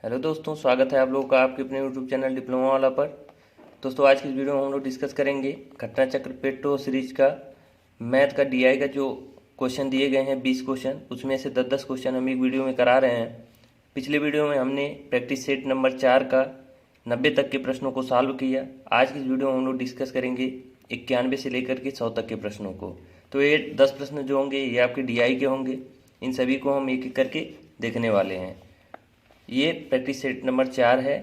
Hello दोस्तों, स्वागत है आप लोगों का आपके अपने यूट्यूब चैनल डिप्लोमा वाला पर। दोस्तों, आज की इस वीडियो में हम लोग डिस्कस करेंगे घटना चक्र पेट्रो सीरीज का मैथ का डीआई का जो क्वेश्चन दिए गए हैं 20 क्वेश्चन, उसमें से 10-10 क्वेश्चन हम एक वीडियो में करा रहे हैं। पिछले वीडियो में हमने प्रैक्टिस सेट नंबर 4 का 90 तक के प्रश्नों को सॉल्व किया। आज की इस वीडियो में हम लोग डिस्कस करेंगे 91 से लेकर के 100 तक के प्रश्नों को। तो ये 10 प्रश्न जो होंगे ये आपके डीआई के होंगे। इन सभी को हम एक एक करके देखने वाले हैं। ये प्रैक्टिस सेट नंबर 4 है,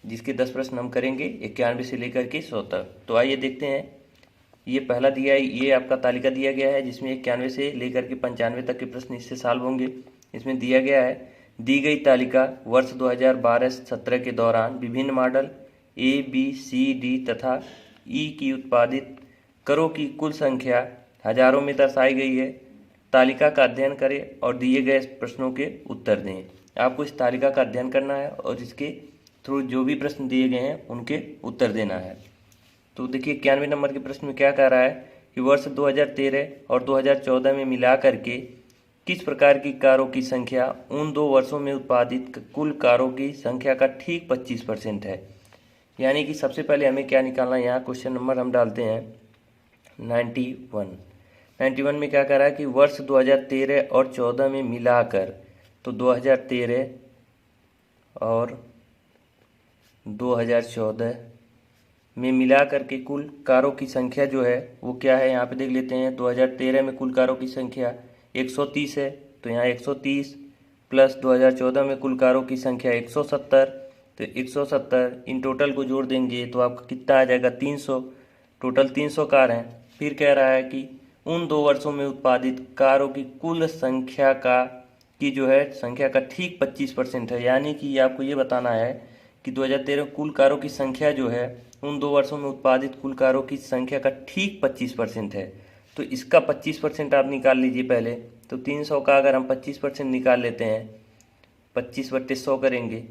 जिसके 10 प्रश्न हम करेंगे 91 से लेकर के 100 तक। तो आइए देखते हैं। ये पहला दिया है, ये आपका तालिका दिया गया है जिसमें 91 से लेकर के 95 तक के प्रश्न इससे सॉल्व होंगे। इसमें दिया गया है, दी गई तालिका वर्ष 2012-17 के दौरान विभिन्न model A B C D तथा ई की उत्पादित करों की कुल संख्या हजारों में दर्शाई गई है। तालिका का अध्ययन करें और दिए गए प्रश्नों के उत्तर दें। आपको इस तालिका का अध्ययन करना है और इसके थ्रू जो भी प्रश्न दिए गए हैं उनके उत्तर देना है। तो देखिए 91 नंबर के प्रश्न में क्या कह रहा है कि वर्ष 2013 और 2014 में मिला करके किस प्रकार की कारों की संख्या उन 2 वर्षों में उत्पादित कुल कारों की संख्या का ठीक 25% है। यानी कि सबसे पहले हमें क्या निकालना है, यहाँ क्वेश्चन नंबर हम डालते हैं 91 में क्या कह रहा है कि वर्ष 2013 और 14 में मिलाकर, तो 2013 और 2014 में मिला करके कुल कारों की संख्या जो है वो क्या है, यहाँ पे देख लेते हैं। 2013 में कुल कारों की संख्या 130 है, तो यहाँ 130 प्लस 2014 में कुल कारों की संख्या 170, तो 170 इन टोटल को जोड़ देंगे तो आपका कितना आ जाएगा 300। टोटल 300 कार हैं। फिर कह रहा है कि उन 2 वर्षों में उत्पादित कारों की कुल संख्या की जो है संख्या का ठीक 25% है। यानी कि आपको ये बताना है कि 2013 कुल कारों की संख्या जो है उन 2 वर्षों में उत्पादित कुल कारों की संख्या का ठीक 25% है। तो इसका 25% आप निकाल लीजिए पहले। तो 300 का अगर हम 25% निकाल लेते हैं, 25/100 करेंगे,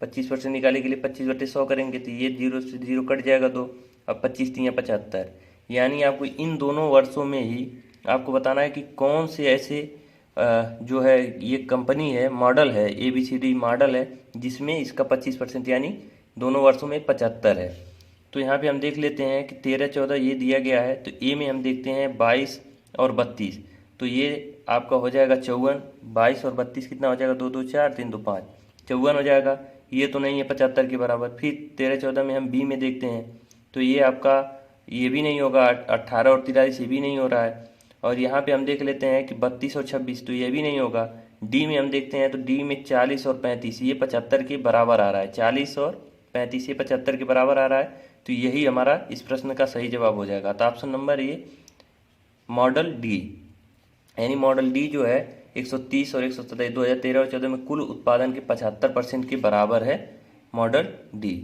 25% निकालने के लिए 25/100 करेंगे तो ये 0 से 0 कट जाएगा 2। अब 25 3 75। यानी आपको इन दोनों वर्षों में ही आपको बताना है कि कौन से ऐसे जो है ये कंपनी है, मॉडल है, ABCD मॉडल है जिसमें इसका 25% यानी दोनों वर्षों में 75 है। तो यहाँ पे हम देख लेते हैं कि 13-14 ये दिया गया है। तो ए में हम देखते हैं 22 और 32, तो ये आपका हो जाएगा 54। 22 और 32 कितना हो जाएगा, 2 2 4 3 2 5, 54 हो जाएगा। ये तो नहीं है 75 के बराबर। फिर 13-14 में हम बी में देखते हैं, तो ये आपका ये भी नहीं होगा। 18 और 43 ये भी नहीं हो रहा है। और यहाँ पे हम देख लेते हैं कि 32 और 26, तो ये भी नहीं होगा। डी में हम देखते हैं तो डी में 40 और 35 ये 75 के बराबर आ रहा है। 40 और 35 ये 75 के बराबर आ रहा है। तो यही हमारा इस प्रश्न का सही जवाब हो जाएगा। तो ऑप्शन नंबर ये मॉडल डी, यानी मॉडल डी जो है 130 और 127 2013 और 14 में कुल उत्पादन के 75% के बराबर है मॉडल डी।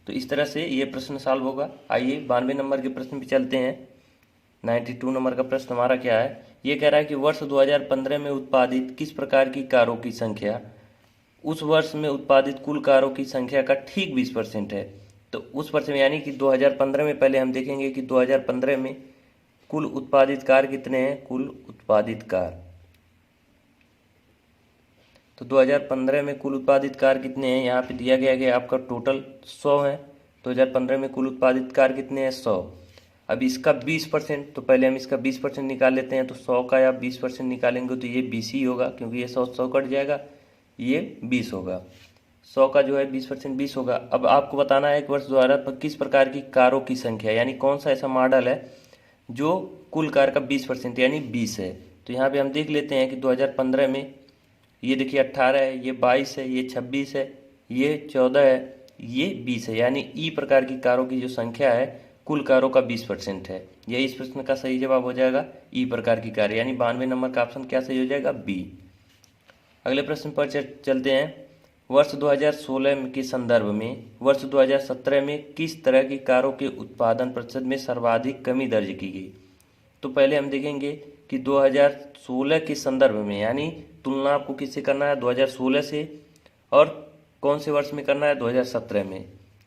तो इस तरह से ये प्रश्न सॉल्व होगा। आइए 92 नंबर के प्रश्न पे चलते हैं। 92 नंबर का प्रश्न हमारा क्या है, ये कह रहा है कि वर्ष 2015 में उत्पादित किस प्रकार की कारों की संख्या उस वर्ष में उत्पादित कुल कारों की संख्या का ठीक 20% है। तो उस वर्ष में यानी कि 2015 में पहले हम देखेंगे कि 2015 में कुल उत्पादित कार कितने हैं। कुल उत्पादित कार, तो 2015 में कुल उत्पादित कार कितने हैं, यहाँ पे दिया गया है आपका टोटल 100 है। 2015 में कुल उत्पादित कार कितने हैं, 100। अब इसका 20%, तो पहले हम इसका 20% निकाल लेते हैं। तो 100 का आप 20% निकालेंगे तो ये 20 ही होगा, क्योंकि ये 100 कट जाएगा, ये 20 होगा। 100 का जो है 20% 20 होगा। अब आपको बताना है कि वर्ष 2000 किस प्रकार की कारों की संख्या, यानी कौन सा ऐसा मॉडल है जो कुल कार का 20% यानी 20 है। तो यहाँ पे हम देख लेते हैं कि 2015 में ये देखिए 18 है, ये 22 है, ये 26 है, ये 14 है, ये 20 है। यानी ई प्रकार की कारों की जो संख्या है कुल कारों का 20% है। यही इस प्रश्न का सही जवाब हो जाएगा, ई प्रकार की कार। यानी 92 नंबर का ऑप्शन क्या सही हो जाएगा, बी। अगले प्रश्न पर चलते हैं। वर्ष 2016 के संदर्भ में वर्ष 2017 में किस तरह की कारों के उत्पादन प्रतिशत में सर्वाधिक कमी दर्ज की गई। तो पहले हम देखेंगे कि 2016 के संदर्भ में, यानी तुलना आपको किससे करना है, 2016 से, और कौन से वर्ष में करना है, 2017 में।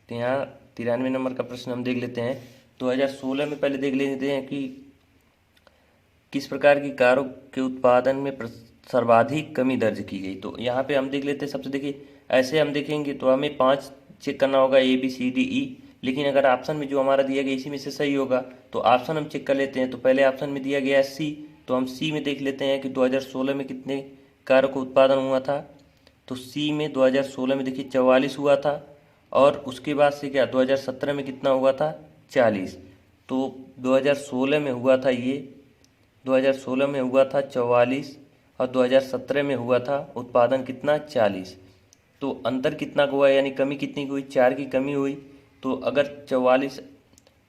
तो यहाँ 93 नंबर का प्रश्न हम देख लेते हैं। 2016 में पहले देख लेते हैं कि किस प्रकार की कारों के उत्पादन में सर्वाधिक कमी दर्ज की गई। तो यहाँ पे हम देख लेते हैं, सबसे देखिए ऐसे हम देखेंगे तो हमें 5 चेक करना होगा, ए बी सी डी ई। लेकिन अगर ऑप्शन में जो हमारा दिया गया इसी में से सही होगा तो ऑप्शन हम चेक कर लेते हैं। तो पहले ऑप्शन में दिया गया है सी, तो हम सी में देख लेते हैं कि 2016 में कितने कारों का उत्पादन हुआ था। तो सी में 2016 में देखिए 44 हुआ था, और उसके बाद से क्या 2017 में कितना हुआ था 40। तो 2016 में हुआ था ये, 2016 में हुआ था 44 और 2017 में हुआ था उत्पादन कितना 40। तो अंतर कितना का हुआ, यानी कमी कितनी की हुई, 4 की कमी हुई। तो अगर 44,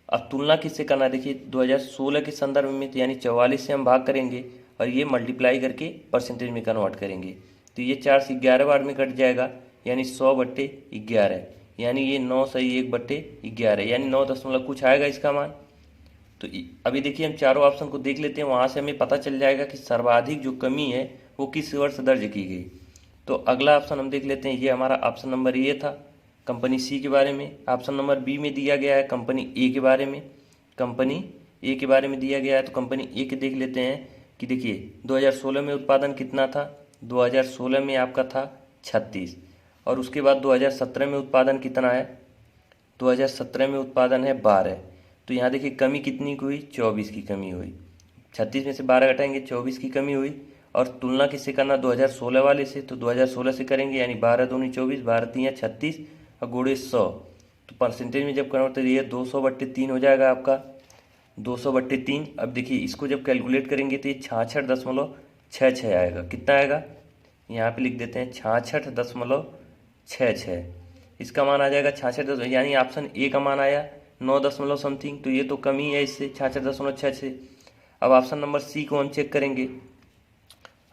अब तुलना किससे करना है, देखिए 2016 के संदर्भ में, तो यानी 44 से हम भाग करेंगे और ये मल्टीप्लाई करके परसेंटेज में कन्वर्ट करेंगे। तो ये 4 से 11 बार में कट जाएगा, यानी 100/11, यानी ये 9 सही 1/11, यानी 9 दशमलव कुछ आएगा इसका मान। तो अभी देखिए हम चारों ऑप्शन को देख लेते हैं, वहाँ से हमें पता चल जाएगा कि सर्वाधिक जो कमी है वो किस वर्ष दर्ज की गई। तो अगला ऑप्शन हम देख लेते हैं, ये हमारा ऑप्शन नंबर ए था कंपनी सी के बारे में। ऑप्शन नंबर बी में दिया गया है कंपनी ए के बारे में, कंपनी ए के बारे में दिया गया है। तो कंपनी ए के देख लेते हैं कि देखिए 2016 में उत्पादन कितना था, 2016 में आपका था 36, और उसके बाद 2017 में उत्पादन कितना है, 2017 में उत्पादन है 12। तो यहाँ देखिए कमी कितनी की हुई, 24 की कमी हुई। 36 में से 12 घटाएंगे, 24 की कमी हुई। और तुलना किससे करना, 2016 वाले से, तो 2016 से करेंगे, यानी 12 दूनी 24, 12 तियाँ 36 और गुणे 100। तो परसेंटेज में जब कन्वर्ट करिए 200/3 हो जाएगा आपका, 200/3। अब देखिए इसको जब कैलकुलेट करेंगे तो ये 66.66 आएगा। कितना आएगा, यहाँ पे लिख देते हैं 66.66, इसका मान आ जाएगा 66, यानी ऑप्शन ए का मान आया 9 दशमलव समथिंग। तो ये तो कमी है इससे 66.66। अब ऑप्शन नंबर सी को हम चेक करेंगे।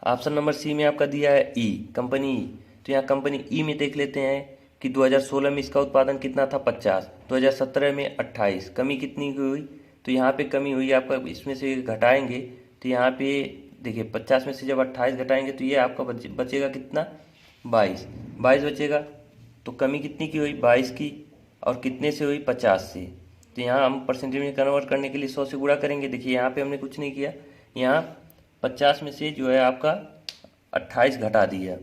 ऑप्शन नंबर सी में आपका दिया है ई, कंपनी ई। तो यहाँ कंपनी ई में देख लेते हैं कि 2016 में इसका उत्पादन कितना था 50, 2017 में 28, कमी कितनी की हुई। तो यहाँ पे कमी हुई आपका, इसमें से घटाएंगे तो यहाँ पे देखिए 50 में से जब 28 घटाएंगे तो ये आपका बचेगा कितना 22 बचेगा। तो कमी कितनी की हुई 22 की, और कितने से हुई 50 से। तो यहाँ हम परसेंटेज में कन्वर्ट करने के लिए 100 से गुणा करेंगे। देखिए यहाँ पे हमने कुछ नहीं किया, यहाँ 50 में से जो है आपका 28 घटा दिया,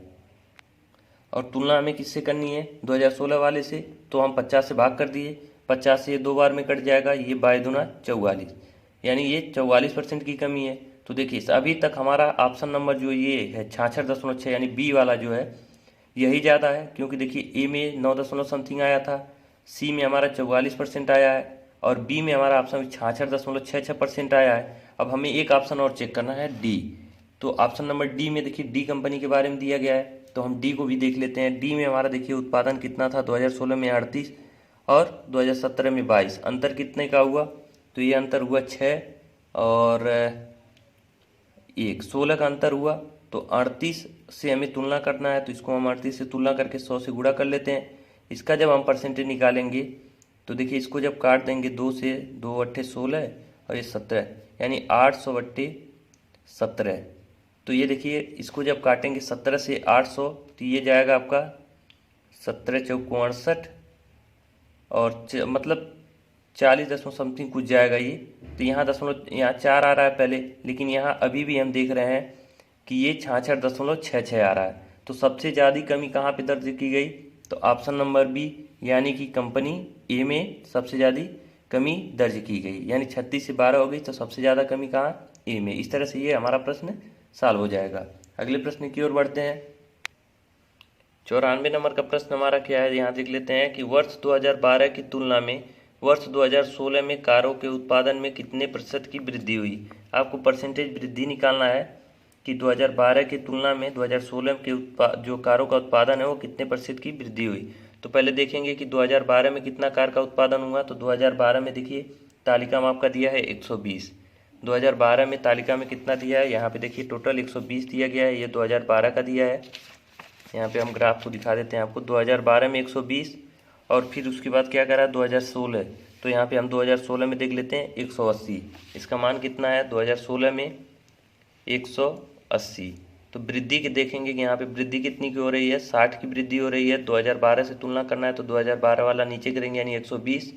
और तुलना हमें किससे करनी है 2016 वाले से, तो हम 50 से भाग कर दिए, 50 से ये 2 बार में कट जाएगा, ये 22×2 44, यानी ये 44% की कमी है। तो देखिए अभी तक हमारा ऑप्शन नंबर जो ये है 66.6, यानी बी वाला जो है यही ज़्यादा है, क्योंकि देखिए ए में 9 दशमलव समथिंग आया था, सी में हमारा 44% आया है, और बी में हमारा ऑप्शन 66.66% आया है। अब हमें एक ऑप्शन और चेक करना है डी। तो ऑप्शन नंबर डी में देखिए डी कंपनी के बारे में दिया गया है, तो हम डी को भी देख लेते हैं। डी में हमारा देखिए उत्पादन कितना था 2016 में 38 और 2017 में 22, अंतर कितने का हुआ, तो ये अंतर हुआ 6 और 1, 16 का अंतर हुआ। तो 38 से हमें तुलना करना है, तो इसको हम 38 से तुलना करके 100 से गुणा कर लेते हैं। इसका जब हम परसेंटेज निकालेंगे तो देखिए इसको जब काट देंगे 2 से, 2 अट्ठे 16 और ये 17, यानी 800/17। तो ये देखिए इसको जब काटेंगे 17 से 800, तो ये जाएगा आपका 17 चौक 68, और मतलब 40 दशमलव समथिंग कुछ जाएगा ये। तो यहाँ दशमलव, यहाँ 4 आ रहा है पहले, लेकिन यहाँ अभी भी हम देख रहे हैं कि ये 66.66 आ रहा है। तो सबसे ज़्यादा कमी कहाँ पे दर्ज की गई, तो ऑप्शन नंबर बी, यानी कि कंपनी ए में सबसे ज़्यादा कमी दर्ज की गई, यानी 36 से 12 हो गई, तो सबसे ज़्यादा कमी कहाँ, ए में। इस तरह से ये हमारा प्रश्न सॉल्व हो जाएगा। अगले प्रश्न की ओर बढ़ते हैं। 94 नंबर का प्रश्न हमारा क्या है, यहाँ देख लेते हैं कि वर्ष 2012 की तुलना में वर्ष 2016 में कारों के उत्पादन में कितने प्रतिशत की वृद्धि हुई। आपको परसेंटेज वृद्धि निकालना है कि 2012 की तुलना में 2016 के जो कारों का उत्पादन है वो कितने प्रतिशत की वृद्धि हुई। तो पहले देखेंगे कि 2012 में कितना कार का उत्पादन हुआ। तो 2012 में देखिए तालिका में आपका दिया है 120, 2012 में तालिका में कितना दिया है, यहाँ पे देखिए टोटल 120 दिया गया है, ये 2012 का दिया है। यहाँ पे हम ग्राफ को दिखा देते हैं आपको, 2012 में 120, और फिर उसके बाद क्या करा 2016, तो यहाँ पे हम 2016 में देख लेते हैं 180, इसका मान कितना है 2016 में 180। तो वृद्धि के देखेंगे कि यहाँ पे वृद्धि कितनी की हो रही है, 60 की वृद्धि हो रही है। 2012 से तुलना करना है तो 2012 वाला नीचे करेंगे, यानी 120,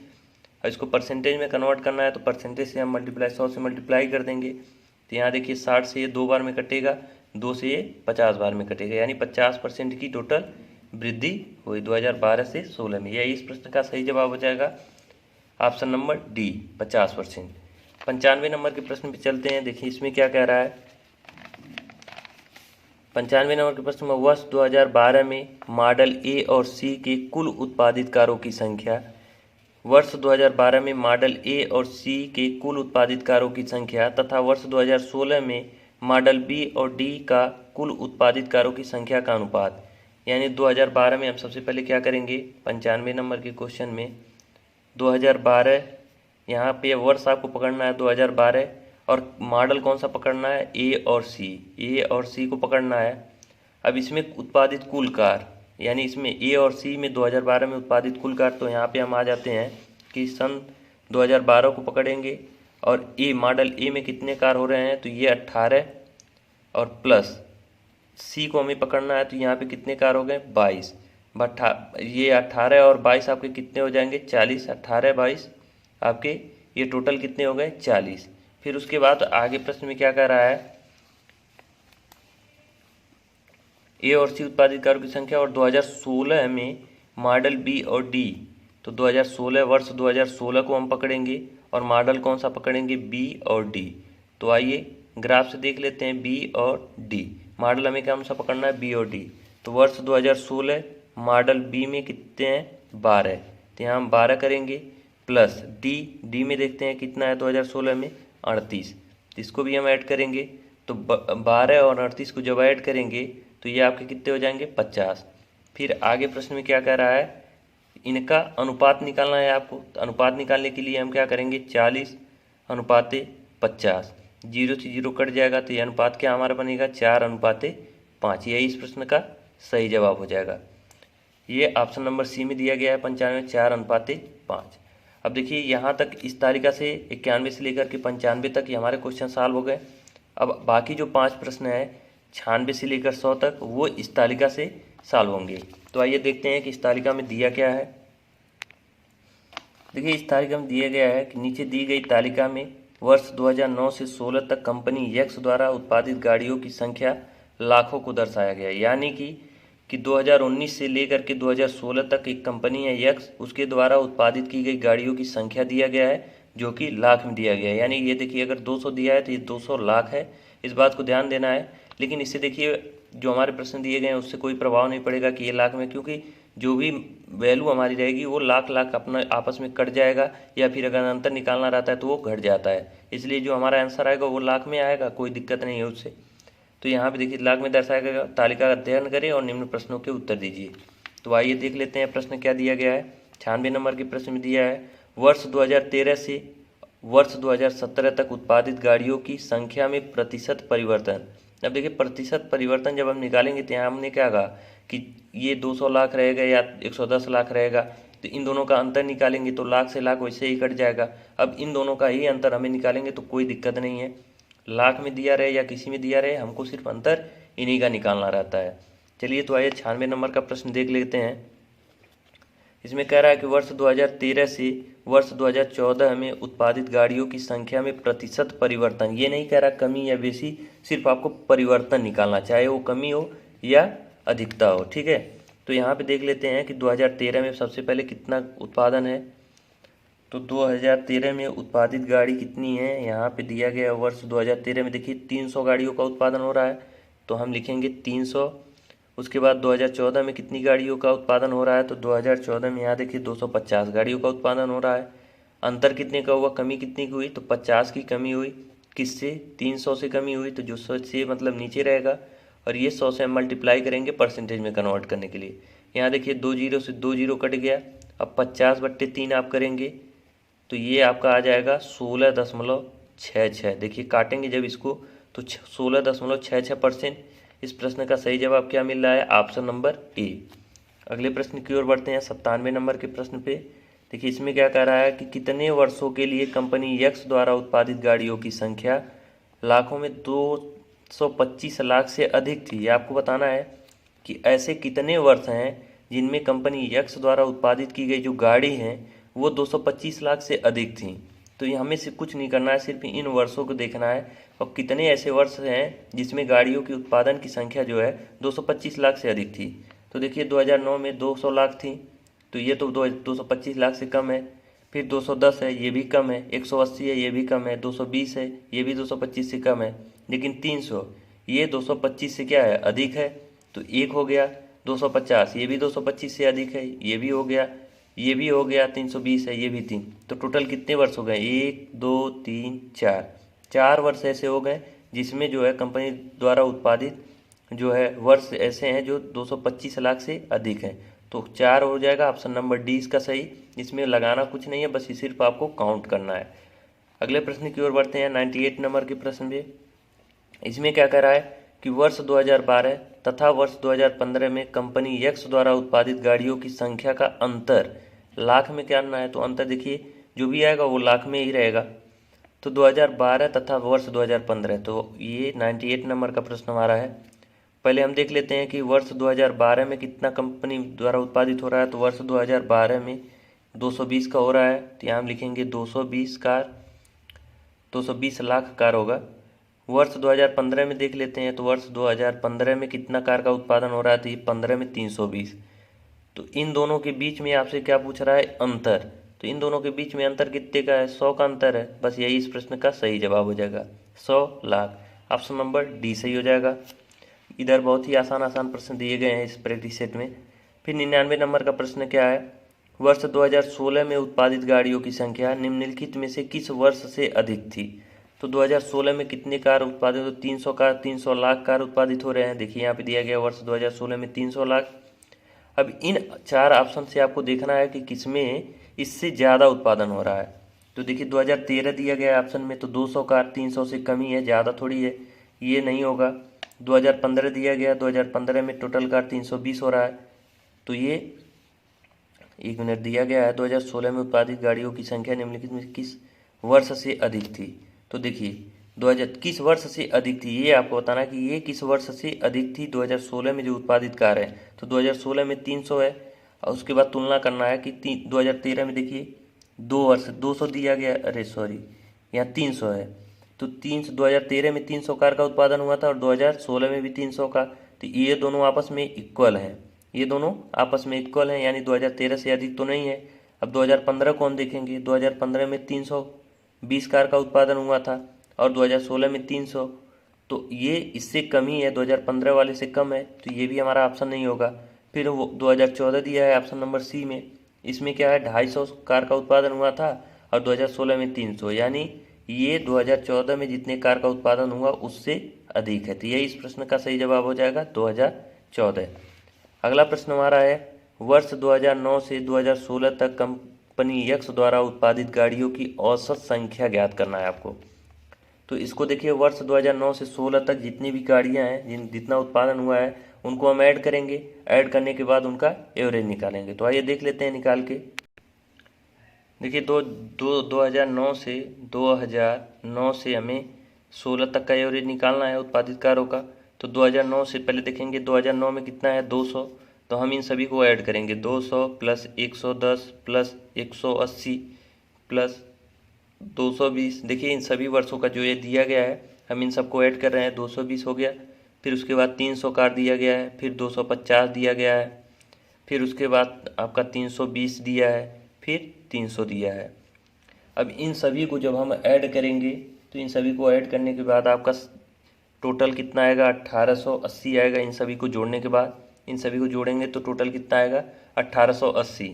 और इसको परसेंटेज में कन्वर्ट करना है तो परसेंटेज से हम मल्टीप्लाई 100 से मल्टीप्लाई कर देंगे। तो यहाँ देखिए 60 से ये 2 बार में कटेगा, 2 से ये 50 बार में कटेगा, यानी 50% की टोटल वृद्धि हुई 2012 से 16 में। यही इस प्रश्न का सही जवाब हो जाएगा ऑप्शन नंबर डी 50%। 95 नंबर के प्रश्न पे चलते हैं। देखिए इसमें क्या कह रहा है। 95 नंबर के प्रश्न में वर्ष 2012 में मॉडल ए और सी के कुल उत्पादित कारों की संख्या, वर्ष 2012 में मॉडल ए और सी के कुल उत्पादित कारों की संख्या तथा वर्ष 2016 में मॉडल बी और डी का कुल उत्पादित कारों की संख्या का अनुपात। यानी 2012 में हम सबसे पहले क्या करेंगे, 95 नंबर के क्वेश्चन में 2012 यहाँ पे वर्ष आपको पकड़ना है 2012 और मॉडल कौन सा पकड़ना है, ए और सी को पकड़ना है। अब इसमें उत्पादित कुल कार, यानी इसमें ए और सी में 2012 में उत्पादित कुल कार, तो यहाँ पे हम आ जाते हैं कि सन 2012 को पकड़ेंगे और ए मॉडल ए में कितने कार हो रहे हैं, तो ये 18 और प्लस सी को हमें पकड़ना है, तो यहाँ पे कितने कार हो गए 22। ये 18 और 22 आपके कितने हो जाएंगे 40, 18 22 आपके ये टोटल कितने हो गए 40। फिर उसके बाद आगे प्रश्न में क्या कह रहा है, ए और सी उत्पादित कारों की संख्या और 2016 में मॉडल बी और डी, तो 2016 वर्ष 2016 को हम पकड़ेंगे और मॉडल कौन सा पकड़ेंगे बी और डी। तो आइए ग्राफ से देख लेते हैं बी और डी। मॉडल हमें कौन सा पकड़ना है बी और डी, तो वर्ष 2016 मॉडल बी में कितने हैं 12, तो यहाँ हम 12 करेंगे प्लस डी में देखते हैं कितना है 2016 में 38, इसको भी हम ऐड करेंगे, तो 12 और 38 को जब ऐड करेंगे तो ये आपके कितने हो जाएंगे 50। फिर आगे प्रश्न में क्या कह रहा है, इनका अनुपात निकालना है आपको। तो अनुपात निकालने के लिए हम क्या करेंगे 40 अनुपाते 50, 0 से 0 कट जाएगा, तो ये अनुपात क्या हमारा बनेगा 4 अनुपाते 5। यही इस प्रश्न का सही जवाब हो जाएगा। ये ऑप्शन नंबर सी में दिया गया है 95 4 अनुपाते 5। अब देखिए यहाँ तक इस तालिका से 91 से लेकर के 95 तक ये हमारे क्वेश्चन सॉल्व हो गए। अब बाकी जो 5 प्रश्न है 96 से लेकर 100 तक वो इस तालिका से सॉल्व होंगे। तो आइए देखते हैं कि इस तालिका में दिया क्या है। देखिए इस तालिका में दिया गया है कि नीचे दी गई तालिका में वर्ष 2009 से 16 तक कंपनी यक्स द्वारा उत्पादित गाड़ियों की संख्या लाखों को दर्शाया गया है। यानी कि 2019 से लेकर के 2016 तक एक कंपनी है यक्स, उसके द्वारा उत्पादित की गई गाड़ियों की संख्या दिया गया है जो कि लाख में दिया गया है। यानी ये देखिए अगर 200 दिया है तो ये 200 लाख है, इस बात को ध्यान देना है। लेकिन इससे देखिए जो हमारे प्रश्न दिए गए हैं उससे कोई प्रभाव नहीं पड़ेगा कि ये लाख में, क्योंकि जो भी वैल्यू हमारी रहेगी वो लाख अपना आपस में कट जाएगा, या फिर अगर अंतर निकालना रहता है तो वो घट जाता है। इसलिए जो हमारा आंसर आएगा वो लाख में आएगा, कोई दिक्कत नहीं है उससे। तो यहाँ पे देखिए लाख में दर्शाया गया। तालिका का अध्ययन करें और निम्न प्रश्नों के उत्तर दीजिए। तो आइए देख लेते हैं प्रश्न क्या दिया गया है। 96 नंबर के प्रश्न में दिया है वर्ष 2013 से वर्ष 2017 तक उत्पादित गाड़ियों की संख्या में प्रतिशत परिवर्तन। अब देखिए प्रतिशत परिवर्तन जब हम निकालेंगे तो यहाँ हमने क्या कहा कि ये 200 लाख रहेगा या 110 लाख रहेगा, तो इन दोनों का अंतर निकालेंगे तो लाख से लाख वैसे ही कट जाएगा। अब इन दोनों का ही अंतर हमें निकालेंगे तो कोई दिक्कत नहीं है, लाख में दिया रहे या किसी में दिया रहे, हमको सिर्फ अंतर इन्हीं का निकालना रहता है। चलिए तो आइए 96 नंबर का प्रश्न देख लेते हैं। इसमें कह रहा है कि वर्ष 2013 से वर्ष 2014 में उत्पादित गाड़ियों की संख्या में प्रतिशत परिवर्तन, ये नहीं कह रहा कमी या बेसी, सिर्फ आपको परिवर्तन निकालना, चाहे वो कमी हो या अधिकता हो, ठीक है। तो यहाँ पे देख लेते हैं कि 2013 में सबसे पहले कितना उत्पादन है। तो 2013 में उत्पादित गाड़ी कितनी है, यहाँ पे दिया गया वर्ष 2013 में देखिए 300 गाड़ियों का उत्पादन हो रहा है, तो हम लिखेंगे 300। उसके बाद 2014 में कितनी गाड़ियों का उत्पादन हो रहा है, तो 2014 में यहाँ देखिए 250 गाड़ियों का उत्पादन हो रहा है। अंतर कितने का हुआ, कमी कितनी की हुई, तो 50 की कमी हुई, किससे 300 से कमी हुई, तो जो 100 से मतलब नीचे रहेगा, और ये 100 से हम मल्टीप्लाई करेंगे परसेंटेज में कन्वर्ट करने के लिए। यहाँ देखिए 2 जीरो से 2 जीरो कट गया, अब 50/3 आप करेंगे तो ये आपका आ जाएगा 16.66। देखिए काटेंगे जब इसको तो 16.66%। इस प्रश्न का सही जवाब क्या मिल रहा है, ऑप्शन नंबर ए। अगले प्रश्न की ओर बढ़ते हैं 97 नंबर के प्रश्न पे। देखिए इसमें क्या कह रहा है कि कितने वर्षों के लिए कंपनी यक्स द्वारा उत्पादित गाड़ियों की संख्या लाखों में 225 लाख से अधिक थी। ये आपको बताना है कि ऐसे कितने वर्ष हैं जिनमें कंपनी यक्स द्वारा उत्पादित की गई जो गाड़ी हैं वो 225 लाख से अधिक थी। तो ये हमें से कुछ नहीं करना है, सिर्फ इन वर्षों को देखना है और कितने ऐसे वर्ष हैं जिसमें गाड़ियों के उत्पादन की संख्या जो है 225 लाख से अधिक थी। तो देखिए 2009 में 200 लाख थी, तो ये तो 225 लाख से कम है। फिर 210 है, ये भी कम है। 180 है, ये भी कम है। 220 है, ये भी 225 से कम है। लेकिन 300, ये 225 से क्या है, अधिक है। तो एक हो गया। 250, ये भी 225 से अधिक है, ये भी हो गया। ये भी हो गया। 320 है, ये भी 3। तो टोटल कितने वर्ष हो गए, 1 2 3 4, 4 वर्ष ऐसे हो गए जिसमें जो है कंपनी द्वारा उत्पादित जो है वर्ष ऐसे हैं जो 225 लाख से अधिक हैं। तो 4 हो जाएगा, ऑप्शन नंबर डी इसका सही। इसमें लगाना कुछ नहीं है, बस सिर्फ आपको काउंट करना है। अगले प्रश्न की ओर बढ़ते हैं, 98 नंबर के प्रश्न में। इसमें क्या कह रहा है कि वर्ष 2012 तथा वर्ष 2015 में कंपनी यक्स द्वारा उत्पादित गाड़ियों की संख्या का अंतर लाख में क्या आना है। तो अंतर देखिए जो भी आएगा वो लाख में ही रहेगा। तो 2012 तथा वर्ष 2015, तो ये 98 नंबर का प्रश्न हमारा है। पहले हम देख लेते हैं कि वर्ष 2012 में कितना कंपनी द्वारा उत्पादित हो रहा है। तो वर्ष 2012 में 220 का हो रहा है, तो यहाँ हम लिखेंगे 220 कार, 220 लाख कार होगा। वर्ष 2015 में देख लेते हैं, तो वर्ष 2015 में कितना कार का उत्पादन हो रहा है। तो ये 15 में 320। तो इन दोनों के बीच में आपसे क्या पूछ रहा है, अंतर। तो इन दोनों के बीच में अंतर कितने का है, 100 का अंतर है। बस यही इस प्रश्न का सही जवाब हो जाएगा, 100 लाख। ऑप्शन नंबर डी सही हो जाएगा। इधर बहुत ही आसान आसान प्रश्न दिए गए हैं इस प्रैक्टिस सेट में। फिर 99 नंबर का प्रश्न क्या है, वर्ष 2016 में उत्पादित गाड़ियों की संख्या निम्नलिखित में से किस वर्ष से अधिक थी। तो 2016 में कितने कार उत्पादित, तो 300 कार, 300 लाख कार उत्पादित हो रहे हैं। देखिए यहाँ पे दिया गया वर्ष 2016 में 300 लाख। अब इन 4 ऑप्शन से आपको देखना है कि किसमें इससे ज़्यादा उत्पादन हो रहा है। तो देखिए 2013 दिया गया ऑप्शन में, तो 200 कार 300 से कम ही है, ज़्यादा थोड़ी है, ये नहीं होगा। 2015 दिया गया, 2015 में टोटल कार 320 हो रहा है, तो ये 1 मिनट दिया गया है 2016 में उत्पादित गाड़ियों की संख्या निम्नलिखित में किस वर्ष से अधिक थी। तो देखिए 2000 किस वर्ष से अधिक थी, ये आपको बताना है कि ये किस वर्ष से अधिक थी। 2016 में जो उत्पादित कार है, तो 2016 में 300 है, और उसके बाद तुलना करना है कि 2013 में देखिए 2 वर्ष 200 दिया गया, अरे सॉरी यहाँ 300 है। तो 2013 में 300 कार का उत्पादन हुआ था और 2016 में भी 300 का। तो ये दोनों आपस में इक्वल हैं, ये दोनों आपस में इक्वल हैं, यानी 2013 से अधिक तो नहीं है। अब 2015 को हम देखेंगे, 2015 में 320 कार का उत्पादन हुआ था और 2016 में 300, तो ये इससे कम ही है, 2015 वाले से कम है, तो ये भी हमारा ऑप्शन नहीं होगा। फिर वो 2014 दिया है ऑप्शन नंबर सी में, इसमें क्या है 250 कार का उत्पादन हुआ था और 2016 में 300, यानी ये 2014 में जितने कार का उत्पादन हुआ उससे अधिक है। तो यही इस प्रश्न का सही जवाब हो जाएगा 2014। अगला प्रश्न हमारा है, वर्ष 2009 से 2016 तक कंपनी यक्स द्वारा उत्पादित गाड़ियों की औसत संख्या ज्ञात करना है आपको। तो इसको देखिए वर्ष 2009 से 16 तक जितनी भी गाड़ियां हैं, जितना उत्पादन हुआ है, उनको हम ऐड करेंगे। ऐड करने के बाद उनका एवरेज निकालेंगे। तो आइए देख लेते हैं निकाल के। देखिए 2009 से हमें 16 तक का एवरेज निकालना है उत्पादित कारों का। तो 2009 से पहले देखेंगे 2009 में कितना है 200, तो हम इन सभी को ऐड करेंगे। 200 प्लस 110 प्लस 180 प्लस 220। देखिए इन सभी वर्षों का जो ये दिया गया है हम इन सबको ऐड कर रहे हैं, 220 हो गया। फिर उसके बाद 300 कार दिया गया है, फिर 250 दिया गया है, फिर उसके बाद आपका 320 दिया है, फिर 300 दिया है। अब इन सभी को जब हम ऐड करेंगे, तो इन सभी को ऐड करने के बाद आपका टोटल कितना आएगा 1880 आएगा। इन सभी को जोड़ने के बाद, इन सभी को जोड़ेंगे तो टोटल कितना आएगा 1880।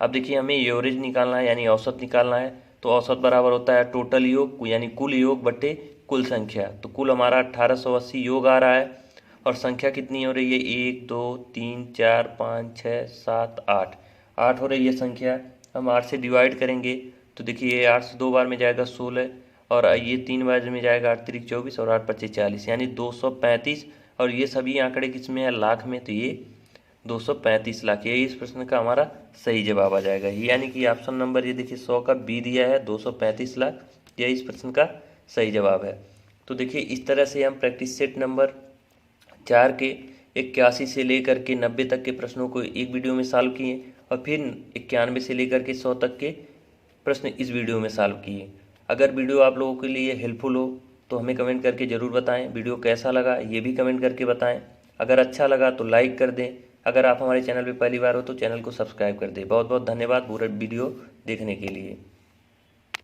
अब देखिए हमें एवरेज निकालना है, यानी औसत निकालना है। तो औसत बराबर होता है टोटल योग यानी कुल योग बटे कुल संख्या। तो कुल हमारा 1880 योग आ रहा है और संख्या कितनी हो रही है 1 2 3 4 5 6 7 8, 8 हो रही है संख्या। हम 8 से डिवाइड करेंगे तो देखिए ये 8 से 2 बार में जाएगा 16 और ये 3 बार में जाएगा 8 3 24 और 8 25 40, यानी 235। और ये सभी आंकड़े किस में है लाख में, तो ये 235 लाख। यही इस प्रश्न का हमारा सही जवाब आ जाएगा। यानी कि ऑप्शन नंबर ये देखिए 100 का बी दिया है 235 लाख, यही इस प्रश्न का सही जवाब है। तो देखिए इस तरह से हम प्रैक्टिस सेट नंबर 4 के 81 से लेकर के 90 तक के प्रश्नों को एक वीडियो में सॉल्व किए और फिर 91 से लेकर के 100 तक के प्रश्न इस वीडियो में सॉल्व किए। अगर वीडियो आप लोगों के लिए हेल्पफुल हो तो हमें कमेंट करके ज़रूर बताएं। वीडियो कैसा लगा ये भी कमेंट करके बताएं। अगर अच्छा लगा तो लाइक कर दें, अगर आप हमारे चैनल पर पहली बार हो तो चैनल को सब्सक्राइब कर दें। बहुत बहुत धन्यवाद पूरा वीडियो देखने के लिए।